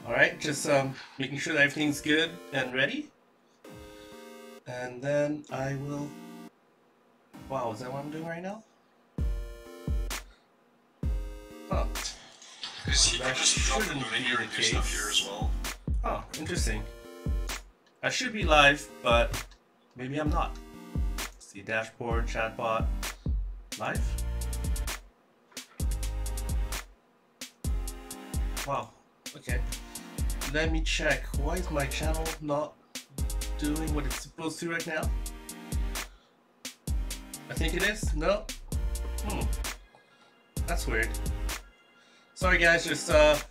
Alright, just making sure that everything's good and ready. And then I will... Wow, is that what I'm doing right now? Huh. Because you can just drop in the menu and do stuff here as well. Oh, interesting. I should be live, but maybe I'm not. See, dashboard, chatbot, live? Wow, okay. Let me check. Why is my channel not doing what it's supposed to right now? I think it is? No? That's weird. Sorry guys, just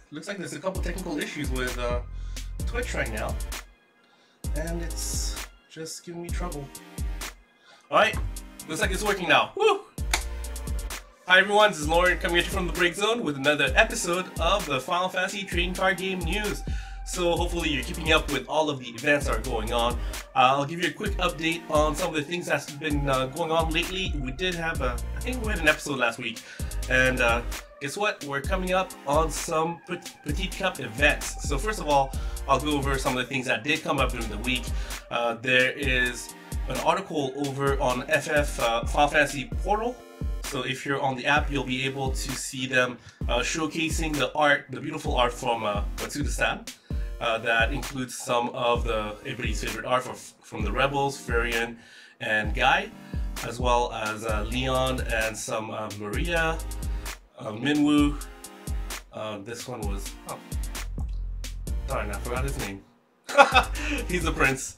looks like there's a couple technical issues with Twitch right now. And it's just giving me trouble. Alright, looks like it's working now. Woo! Hi everyone, this is Lauren coming at you from the Break Zone with another episode of the Final Fantasy Trading Card Game News. So hopefully you're keeping up with all of the events that are going on. I'll give you a quick update on some of the things that's been going on lately. We did have I think we had an episode last week. And guess what? We're coming up on some Petit Cup events. So first of all, I'll go over some of the things that did come up during the week. There is an article over on Final Fantasy Portal. So if you're on the app, you'll be able to see them showcasing the art, the beautiful art from Matsuda-san. That includes some of everybody's favorite art from the Rebels, Furion, and Guy, as well as Leon and some Maria, Minwoo. This one was, oh, darn, I forgot his name. He's a prince.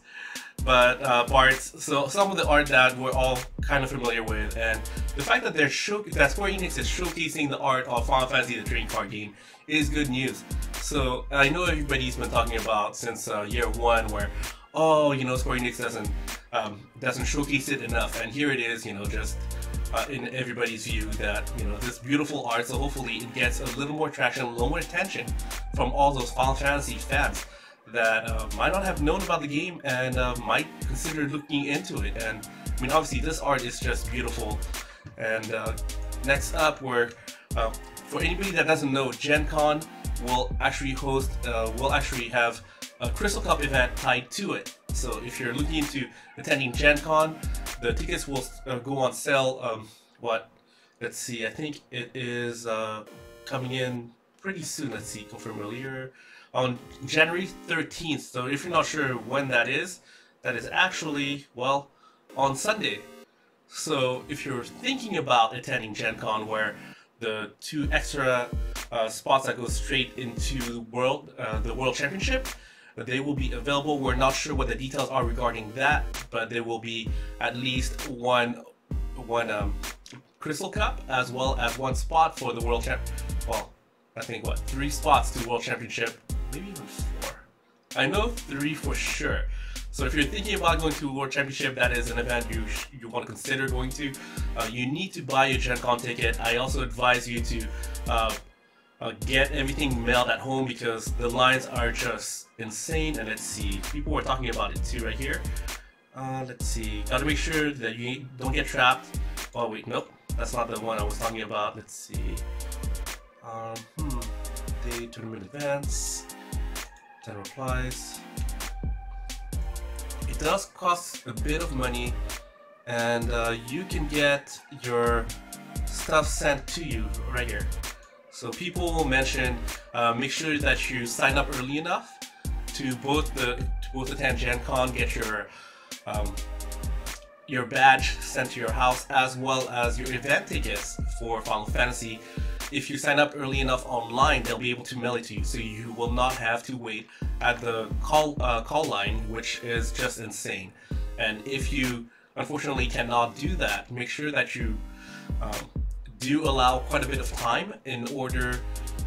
But parts, so some of the art that we're all kind of familiar with, and the fact that that Square Enix is showcasing the art of Final Fantasy the Trading Card Game is good news. So I know everybody's been talking about since year one, where Square Enix doesn't showcase it enough, and here it is, just in everybody's view that this beautiful art. So hopefully it gets a little more traction, a little more attention from all those Final Fantasy fans that might not have known about the game and might consider looking into it. And I mean, obviously this art is just beautiful. And next up, for anybody that doesn't know, GenCon will actually have a Crystal Cup event tied to it. So if you're looking into attending GenCon, the tickets will go on sale. Let's see, I think it is coming in pretty soon. Let's see, confirm earlier. On January 13th, so if you're not sure when that is actually, well, on Sunday. So if you're thinking about attending GenCon, where the 2 extra spots that go straight into the World Championship, they will be available. We're not sure what the details are regarding that, but there will be at least one Crystal Cup, as well as 1 spot for the World Champ. Well, I think 3 spots to the World Championship. Maybe even 4. I know 3 for sure. So if you're thinking about going to a World Championship, that is an event you want to consider going to. You need to buy your GenCon ticket. I also advise you to get everything mailed at home because the lines are just insane. And let's see, people were talking about it too right here. Let's see, gotta make sure that you don't get trapped. Oh wait, nope, that's not the one I was talking about. Let's see. Day tournament events. 10 replies. It does cost a bit of money, and you can get your stuff sent to you right here. So people will mention, make sure that you sign up early enough to both attend GenCon, get your badge sent to your house, as well as your event tickets for Final Fantasy. If you sign up early enough online, they'll be able to mail it to you, so you will not have to wait at the call line, which is just insane. And if you unfortunately cannot do that, make sure that you do allow quite a bit of time in order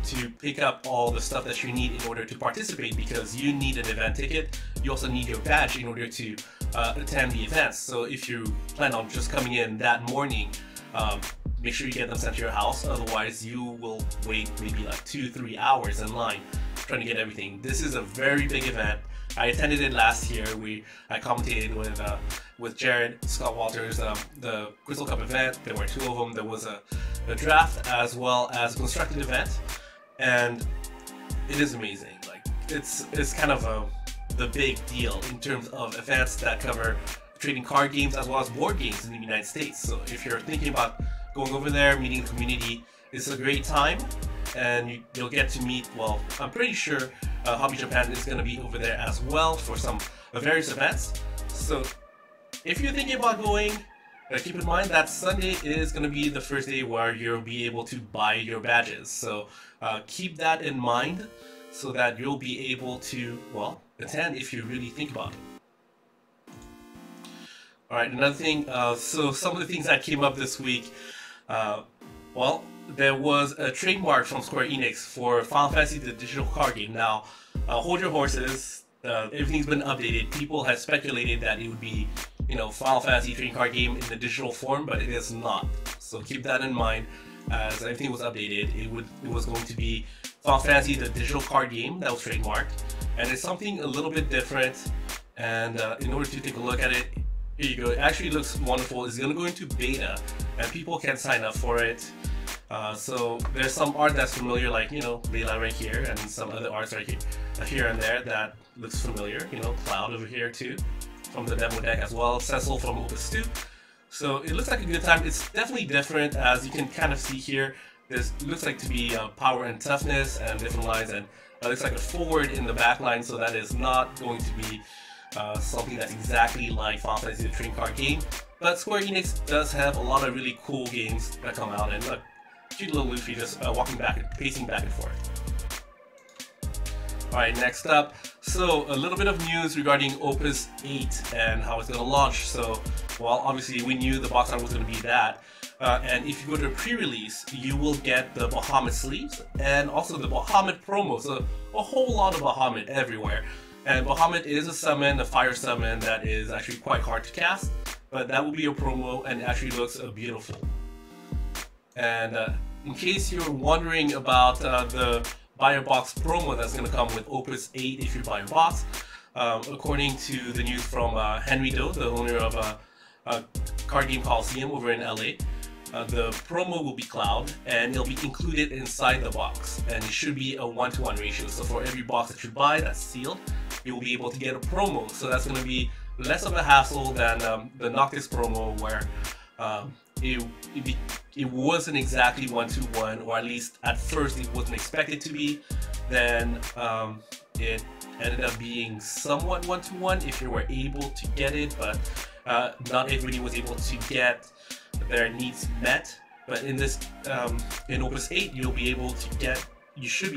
to pick up all the stuff that you need in order to participate, because you need an event ticket. You also need your badge in order to attend the events. So if you plan on just coming in that morning, make sure you get them sent to your house, otherwise you will wait maybe like 2-3 hours in line trying to get everything. This is a very big event. I attended it last year. I commentated with Jared, Scott Walters, the Crystal Cup event. There were 2 of them. There was a draft as well as a constructed event, and it is amazing. Like, it's kind of the big deal in terms of events that cover trading card games as well as board games in the United States. So if you're thinking about going over there, meeting the community, it's a great time, and you'll get to meet, well, I'm pretty sure Hobby Japan is going to be over there as well for some various events. So if you're thinking about going, keep in mind that Sunday is going to be the first day where you'll be able to buy your badges. So keep that in mind so that you'll be able to, well, attend if you really think about it. Alright, another thing, so some of the things that came up this week, well, there was a trademark from Square Enix for Final Fantasy the digital card game. Now, hold your horses, everything's been updated. People have speculated that it would be, you know, Final Fantasy trading card game in the digital form, but it is not. So keep that in mind as everything was updated. It was going to be Final Fantasy the digital card game that was trademarked, and it's something a little bit different. And in order to take a look at it, here you go. It actually looks wonderful. It's going to go into beta, and people can sign up for it. So there's some art that's familiar, like, you know, Layla right here, and some other arts right here and there that looks familiar. You know, Cloud over here too, from the demo deck as well. Cecil from Opus 2. So it looks like a good time. It's definitely different, as you can kind of see here. This looks like to be power and toughness and different lines, and it looks like a forward in the back line, so that is not going to be something that's exactly like Final Fantasy the trading card game. But Square Enix does have a lot of really cool games that come out, and look, cute little Luffy just pacing back and forth. Alright, next up, so a little bit of news regarding Opus 8 and how it's going to launch. So, well, obviously we knew the box art was going to be that. And if you go to pre-release, you will get the Bahamut sleeves and also the Bahamut promo. So a whole lot of Bahamut everywhere. And Bahamut is a summon, a fire summon that is actually quite hard to cast, but that will be a promo, and it actually looks beautiful. And in case you're wondering about the buy a box promo that's going to come with Opus 8 if you buy a box, according to the news from Henry Do, the owner of a card game Coliseum over in LA, the promo will be Cloud, and it'll be included inside the box, and it should be a 1-to-1 ratio. So for every box that you buy that's sealed, you will be able to get a promo. So that's going to be less of a hassle than the Noctis promo, where it wasn't exactly 1-to-1, or at least at first it wasn't expected to be. Then it ended up being somewhat 1-to-1 if you were able to get it, but not everybody was able to get their needs met. But in this in Opus 8, you should be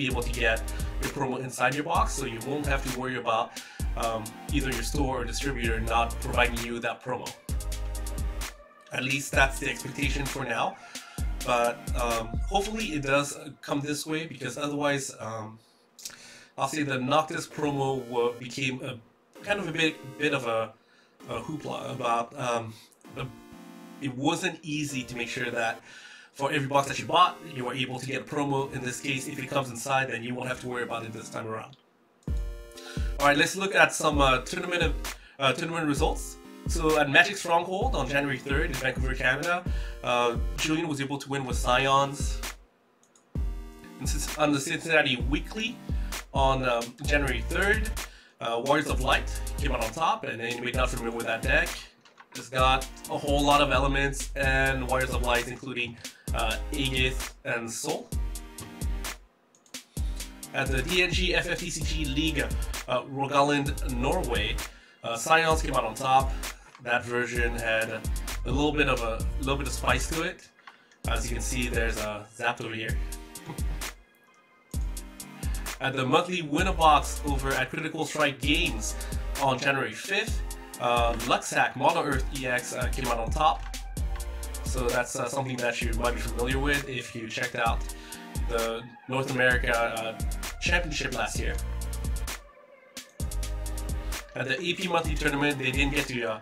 able to get your promo inside your box, so you won't have to worry about either your store or distributor not providing you that promo. At least that's the expectation for now, but hopefully it does come this way, because otherwise I'll say the Noctis promo became a kind of a bit of a hoopla about it wasn't easy to make sure that for every box that you bought, you were able to get a promo. In this case, if it comes inside, then you won't have to worry about it this time around. Alright, let's look at some tournament results. So at Magic Stronghold on January 3rd in Vancouver, Canada, Julian was able to win with Scions. On the Cincinnati Weekly on January 3rd, Warriors of Light came out on top, and anybody not familiar with that deck, it's got a whole lot of elements and Warriors of Light, including Aegis and Soul. At the DNG FFTCG League, Rogaland, Norway, Scions came out on top. That version had a little bit of spice to it. As you can see, there's a Zap over here. At the monthly winner box over at Critical Strike Games on January 5th, Luxac Mono Earth EX came out on top. So that's something that you might be familiar with if you checked out the North America Championship last year. At the AP monthly tournament, they didn't get to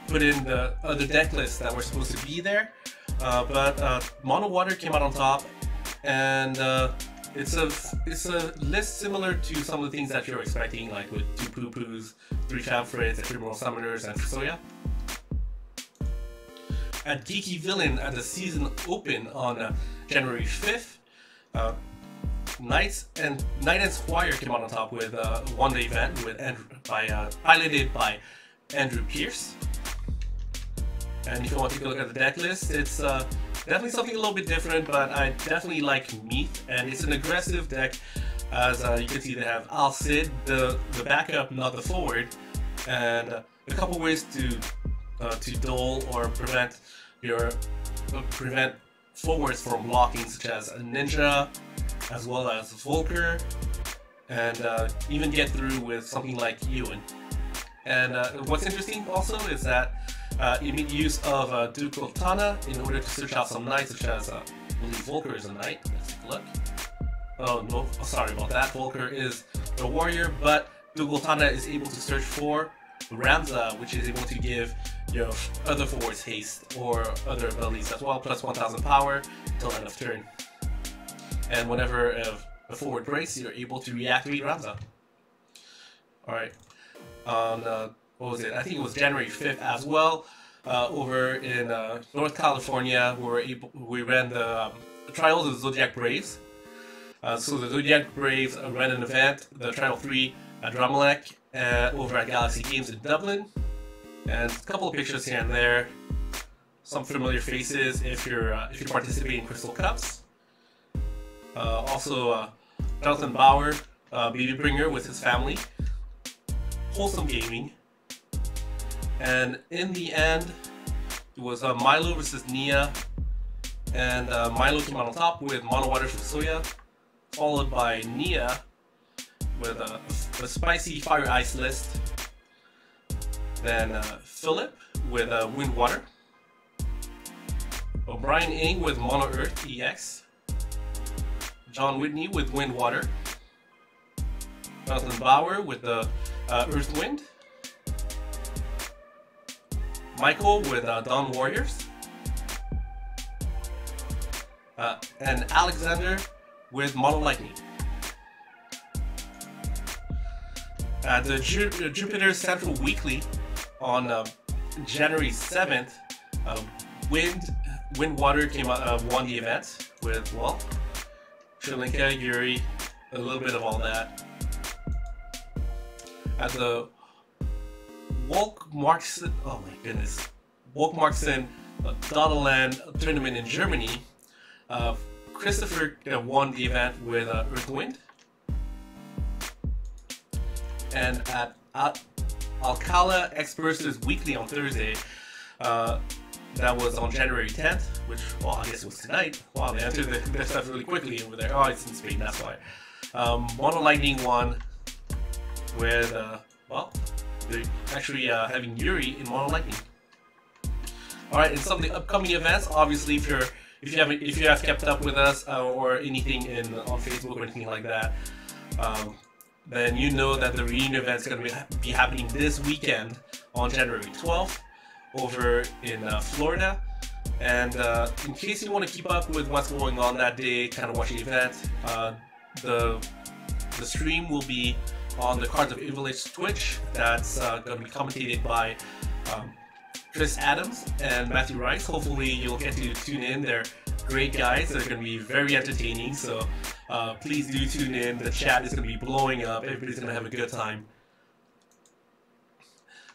put in the other deck lists that were supposed to be there, but Mono Water came out on top, and it's a list similar to some of the things that you're expecting, like with 2 Poo-Poos, 3 Chamfreds, Ephemeral Summoners, and Fusoya. At Geeky Villain at the season open on January 5th, Knight and Squire came out on top with won the event with piloted by Andrew Pierce. And if you want to take a look at the deck list, it's definitely something a little bit different, but I definitely like Meath, and it's an aggressive deck. As you can see, they have Al Cid, the backup, not the forward, and a couple ways to dull or prevent forwards from blocking, such as a Ninja, as well as Volker, and even get through with something like Ewan. And what's interesting also is that you make use of Duke Tana in order to search out some knights, such as I believe Volker is a knight. Let's take a look. Oh no, sorry about that. Volker is a warrior, but Duke Tana is able to search for Ramza, which is able to give your other forwards haste or other abilities as well, plus 1000 power until end of turn. And whenever a forward breaks, you're able to reactivate Ramza. Alright. On what was it? I think it was January 5th as well. Over in North California, we ran the Trials of Zodiac Braves. So the Zodiac Braves ran an event, the Trial 3 at Drumalek, over at Galaxy Games in Dublin. And a couple of pictures here and there. Some familiar faces if you're participating in Crystal Cups. Also, Jonathan Bauer, Baby Bringer with his family. Wholesome Gaming. And in the end, it was Milo versus Nia. And Milo came out on top with Mono Water for Soya, followed by Nia with a spicy Fire Ice list. Then Philip with Wind Water. O'Brien Ing with Mono Earth EX. John Whitney with Wind Water. Jonathan Bauer with the Earth Wind. Michael with Dawn Warriors. And Alexander with Mono Lightning. The Jupiter Central Weekly on January 7th, Wind Water came out, won the event with, well, Trilinka, Yuri, a little bit of all that. At the Wolk-Marxen, oh my goodness, Wolk-Marxen Dadaland tournament in Germany, Christopher won the event with Earthwind. And at Alcala X Versus Weekly on Thursday, that was on January 10th, which, well, I guess it was tonight. Wow, they entered their stuff really quickly over there. Oh, it's in Spain, that's why. Mono Lightning won with, well, they're actually having Yuri in Mono Lightning. Alright, and some of the upcoming events, obviously, if you have kept up with us or anything on Facebook or anything like that, then you know that the reunion event is going to be happening this weekend on January 12th over in Florida. And in case you want to keep up with what's going on that day, kind of watch the event, the stream will be on the Cards of Ivalice Twitch. That's going to be commentated by Chris Adams and Matthew Rice. Hopefully you'll get to tune in. They're great guys. They're going to be very entertaining, so please do tune in. The chat is going to be blowing up. Everybody's going to have a good time.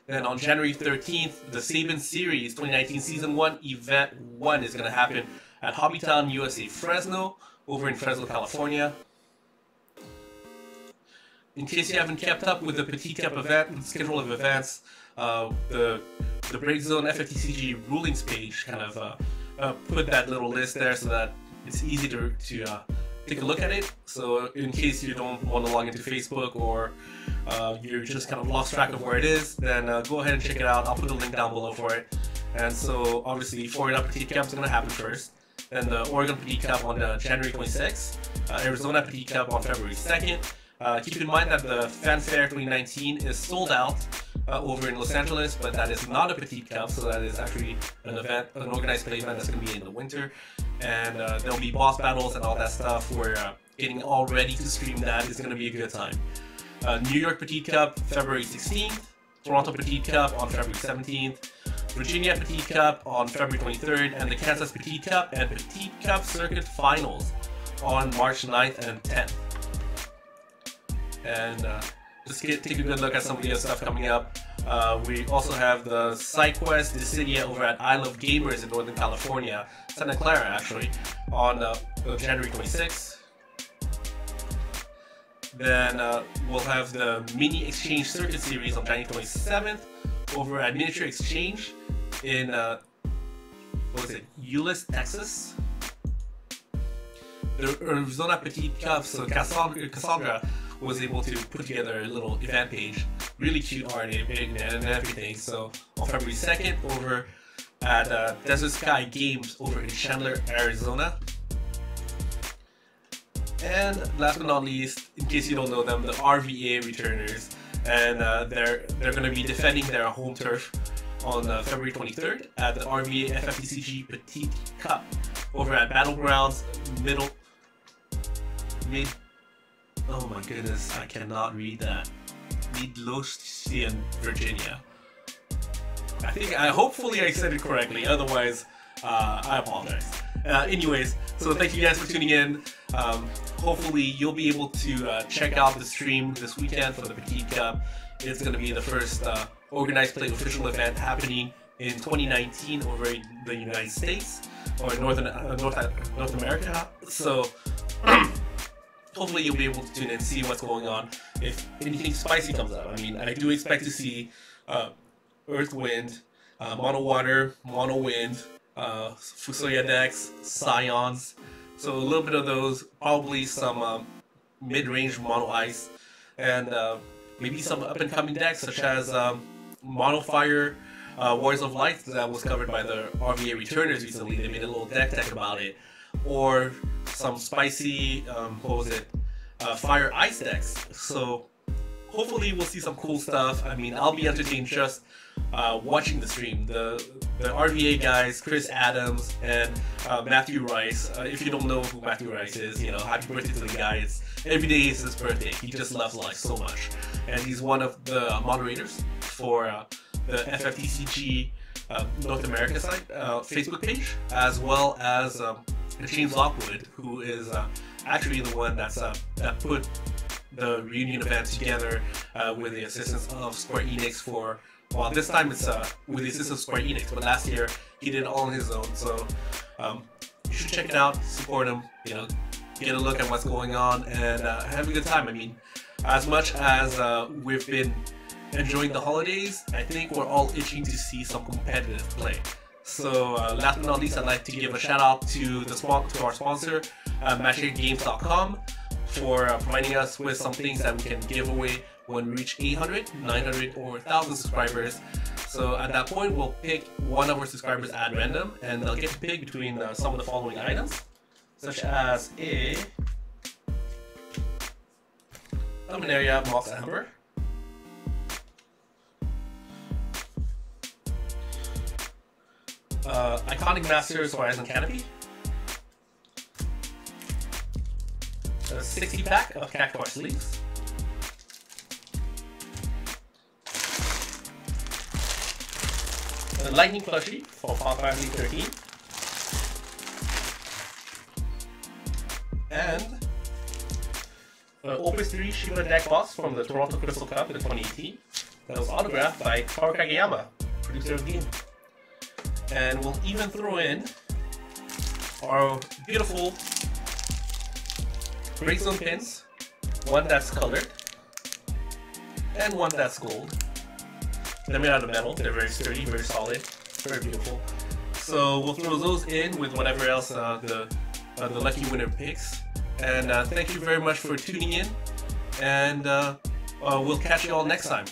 Then on January 13th, the Sleeman Series 2019 Season 1 Event 1 is going to happen at Hobbytown USA Fresno, over in Fresno, California. In case you haven't kept up with the Petit Cup event, the schedule of events, the Break Zone FFTCG rulings page kind of put that little list there so that it's easy to take a look at it. So in case you don't want to log into Facebook or you're just kind of lost track of where it is, then go ahead and check it out. I'll put a link down below for it. And so obviously Florida Petit Cup is going to happen first. Then the Oregon Petit Cup on January 26th. Arizona Petit Cup on February 2nd. Keep in mind that the Fanfare 2019 is sold out over in Los Angeles, but that is not a Petit Cup, so that is actually an event, an organized play event that's going to be in the winter. And there'll be boss battles and all that stuff. We're getting all ready to stream that. It's going to be a good time. New York Petit Cup, February 16th. Toronto Petit Cup on February 17th. Virginia Petit Cup on February 23rd. And the Kansas Petit Cup and Petit Cup Circuit Finals on March 9th and 10th. And just take a good look at some of the other stuff coming up. We also have the SciQuest Dissidia over at I Love Gamers in Northern California, Santa Clara actually, on January 26th. Then we'll have the Mini Exchange Circuit Series on January 27th over at Miniature Exchange in, Ivalice, Texas. The Arizona Petit Cup, so Cassandra was able to put together a little event page. Really cute art and everything. So on February 2nd over at Desert Sky Games over in Chandler, Arizona. And last but not least, in case you don't know them, the RVA returners, and they're going to be defending their home turf on February 23rd at the RVA FFTCG Petit Cup over at Battlegrounds oh my goodness, I cannot read that. Midlothian, Virginia. Hopefully I said it correctly, otherwise I apologize. Anyways, so thank you guys for tuning in. Hopefully you'll be able to check out the stream this weekend for the Petit Cup. It's going to be the first organized play official event happening in 2019 over in the United States or North America. So hopefully you'll be able to tune in and see what's going on if anything spicy comes up. I mean, I do expect to see Earth Wind, Mono Water, Mono Wind, Fusoya decks, Scions. So a little bit of those, probably some mid-range Mono Ice, and maybe some up-and-coming decks such as Mono Fire, Warriors of Light that was covered by the RVA returners recently. They made a little deck about it, or some spicy, Fire Ice decks. So hopefully we'll see some cool stuff. I mean, I'll be entertained just watching the stream. The RVA guys, Chris Adams and Matthew Rice. If you don't know who Matthew Rice is, you know, happy birthday to the guy. Every day is his birthday. He just loves life so much, and he's one of the moderators for the FFTCG North America site Facebook page, as well as James Lockwood, who is actually the one that put the reunion event together with the assistance of Square Enix for, well, this time it's with the assistance of Square Enix, but last year he did it all on his own. So you should check it out, support him, you know, get a look at what's going on, and have a good time. I mean, as much as we've been enjoying the holidays, I think we're all itching to see some competitive play. So last but not least, I'd like to give a shout out to our sponsor, MatchGames.com, for providing us with some things that we can give away when we reach 800, 900, or 1,000 subscribers. So at that point, we'll pick one of our subscribers at random, and they'll get to pick between some of the following items, such as a Luminaria Mox Amber, Iconic Masters Horizon Canopy, a 60-pack of Cactuar sleeves, a Lightning plushie for Final Fantasy 13, and an Opus 3 Shiva deck box from the Toronto Crystal Cup in 2018 that was autographed by Kaoru Kageyama, producer of the game. And we'll even throw in our beautiful Great Zone pins, one that's colored and one that's gold. They're made out of metal, they're very sturdy, very solid, very beautiful. So we'll throw those in with whatever else the lucky winner picks. And thank you very much for tuning in, and we'll catch you all next time.